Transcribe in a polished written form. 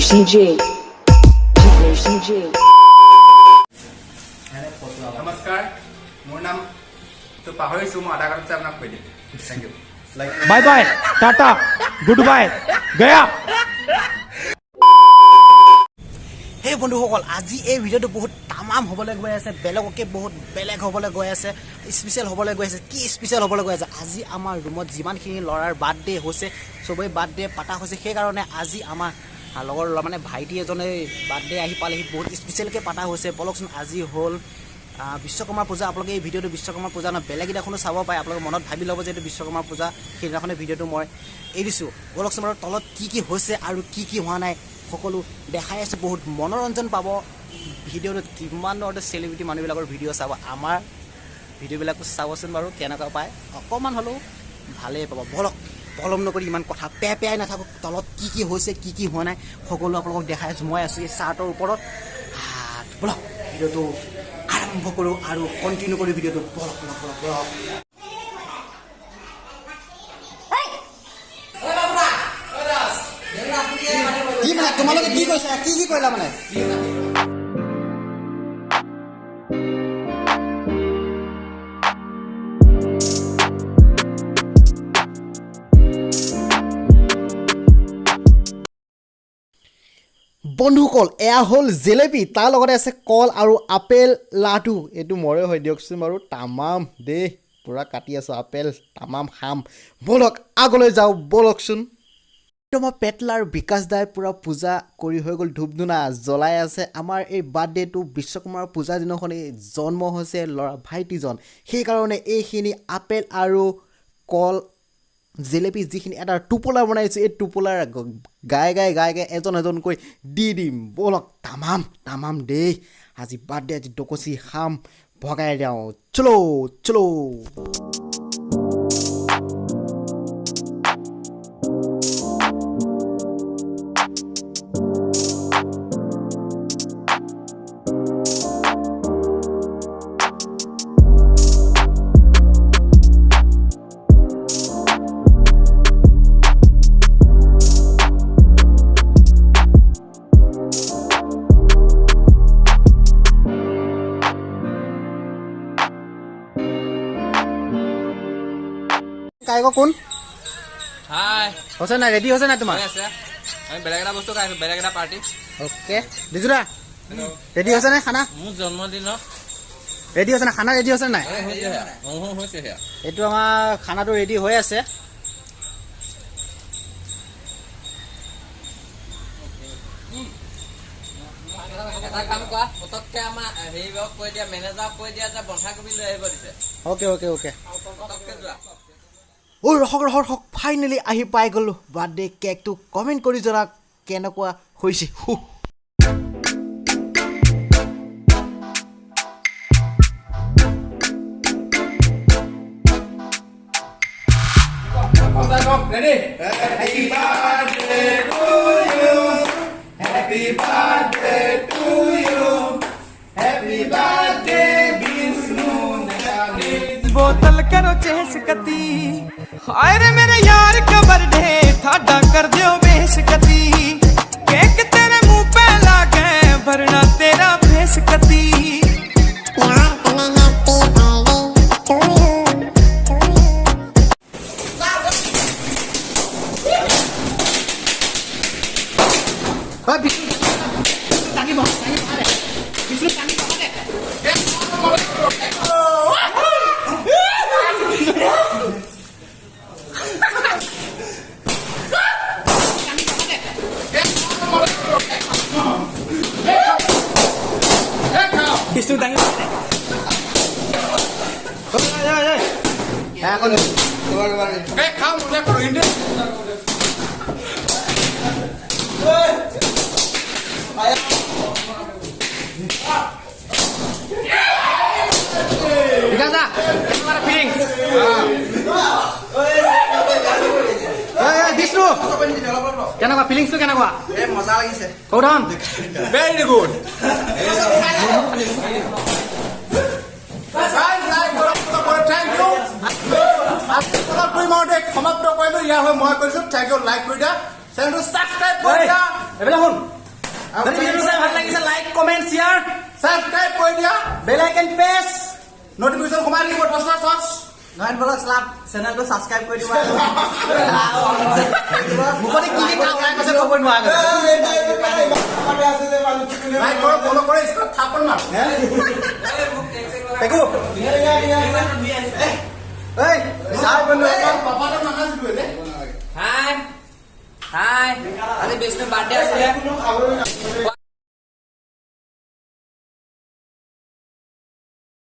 CG. CG. नमस्कार मोर नाम तो पाहरिछु मैं आधा घंटा से आपनाक কৈ দিম thank you bye bye tata goodbye गया हे बন্ধুসকল আজি এই ভিডিওটো বহুত তামাম হ'বলৈ গৈ আছে বেলেগকে বহুত বেলেগ হ'বলৈ গৈ আছে স্পেশাল হ'বলৈ গৈ আছে কি স্পেশাল হ'বলৈ গৈ আছে আজি আমাৰ ৰুমত যিমানখিনি লৰাৰ বাৰ্থডে হৈছে সবেই বাৰ্থডে পাতা হৈছে সেই কাৰণে আজি আমাৰ লগৰ মানে ভাইটি এজনে বাৰ্থডে আহি পালেহি বহুত স্পেশালকে পাতা হৈছে বলকচোন আজি হ'ল বিশ্বকৰ্মা পূজা আপোনালোকে এই ভিডিওটো বিশ্বকৰ্মা পূজা না বেলেগ এটাখনো চাব পাৰে আপোনালোকে মনত ভাবি ল'ব যে এইটো বিশ্বকৰ্মা পূজা সেইদিনাখনে ভিডিওটো মই এৰিছোঁ বলকচোন আৰু তলত কি হৈছে আৰু কি হোৱা নাই সকলো দেখাই আছে বহুত মনোৰঞ্জন পাব ভিডিওটো কিমান চেলিব্ৰিটি মানুহবিলাকৰ ভিডিও চাব আমাৰ ভিডিওবিলাকো চাবচোন বাৰু কেনেকুৱা পায় অকণমান হ'লেও ভালেই পাব বলক পলম নকৰি ইমান কথা পেয়াই নাথাকক তলত কি হৈছে কি হোৱা নাই সকলো আপোনালোকক দেখাই আছোঁ মই আছোঁ এই চাৰ্টৰ ওপৰত বলক ভিডিওটো আৰম্ভ কৰোঁ আৰু কণ্টিনিউ কৰি ভিডিওটো বলক কি মানে তোমালোকে কি কৈছা কি কৰিলা মানে বন্ধুসকল এয়া হ'ল জেলেপি তাৰ লগতে আছে কল আৰু আপেল লাডু এইটো মৰে হয় দিয়কচোন বাৰু তামাম দেই পুৰা কাটি আছোঁ আপেল তামাম খাম বলক আগলৈ যাওঁ বলকচোন মই পেটলাৰ বিকাশ দাই পুৰা পূজা কৰি হৈ গ'ল ধূপ ধূনা জ্বলাই আছে আমাৰ এই বাৰ্থডেটো বিশ্বকৰ্মাৰ পূজা দিনাখনি জন্ম হৈছে ল'ৰা ভাইটিজন সেইকাৰণে এইখিনি আপেল আৰু কল জেলেপি যিখিনি এটা টোপোলা বনাইছোঁ এই টোপোলাৰ গাই এজনকৈ দি দিম বলক তামাম দেই আজি বাৰ্থডে আজি ডকচি খাম ভগাই দিওঁ চলো কাইক কোন हाय হৈছে নাই ৰেডি হৈছে নাই তোমাৰ আছে আমি বেলেগ এটা বস্তু খাইছো বেলেগ এটা পাৰ্টি ওকে দিজুৰা ৰেডি হৈছে নাই খানা মোৰ জন্মদিন ৰেডি হৈছে নাই খানা ৰেডি হৈছে নাই হৈছে এইটো আমাৰ খানাটো ৰেডি হৈ আছে এটা কাম কৰা পতককে আমাৰ হেৰিক কৈ দিয়া মেনেজাৰক কৈ দিয়া যে বন্ধাকবি লৈ আহিব দিছে ওকে পতককে যোৱা ঐ ৰখক ফাইনেলি আহি পাই গ'লো বাৰ্থডে কেকটো কমেণ্ট কৰি জনাওক কেনেকুৱা হৈছে Ready? Happy birthday to you. Happy birthday to you. Happy birthday Vishnu Nagani. बोतल करो चेसकती हाय रे मेरे यार का बर्थडे ठाडा कर दियो बेसकती केक तेरे मुंह पे लागे भरना तेरा फेसकती यार तुम्हें हैप्पी बर्थडे বিষ্ণু দাঙি এখন Hey, come on, let's go in there. বিকাশ দা কেনেকুৱা ফিলিংছ বিষ্ণু কেনেকুৱা ফিলিংছটো কেনেকুৱা মজা লাগিছে কৌধাম Very good. Thank you. সমাপ্ত কৰিলো ইয়াৰ হৈ মই কৈছো থেংক ইউ লাইক কৰি দিয়া চেনেলটো সাবস্ক্ৰাইব কৰি দিয়া এইবিলাক শুন যদি ভিডিঅ'টো চাই ভাল লাগিছে লাইক কমেণ্ট শ্বেয়াৰ ছাবস্ক্ৰাইব কৰি দিয়া বেল আইকন প্ৰেছ নটিফিকেশ্যন সোমাই দিব টচ নয়ন ব্লগছ লাভ চেনেলটো ছাবস্ক্ৰাইব কৰি দিবা মুখতে কি কাম ওলাই গৈছে ক'ব নোৱাৰা লাইক কৰক ফলো কৰে স্কট থাপন মাৰ পেকু এই চাই বন্ধু পাপাটো নানাজিলো এনে হাই হাই আজি বিষ্ণু বাৰ্থডে আছিলে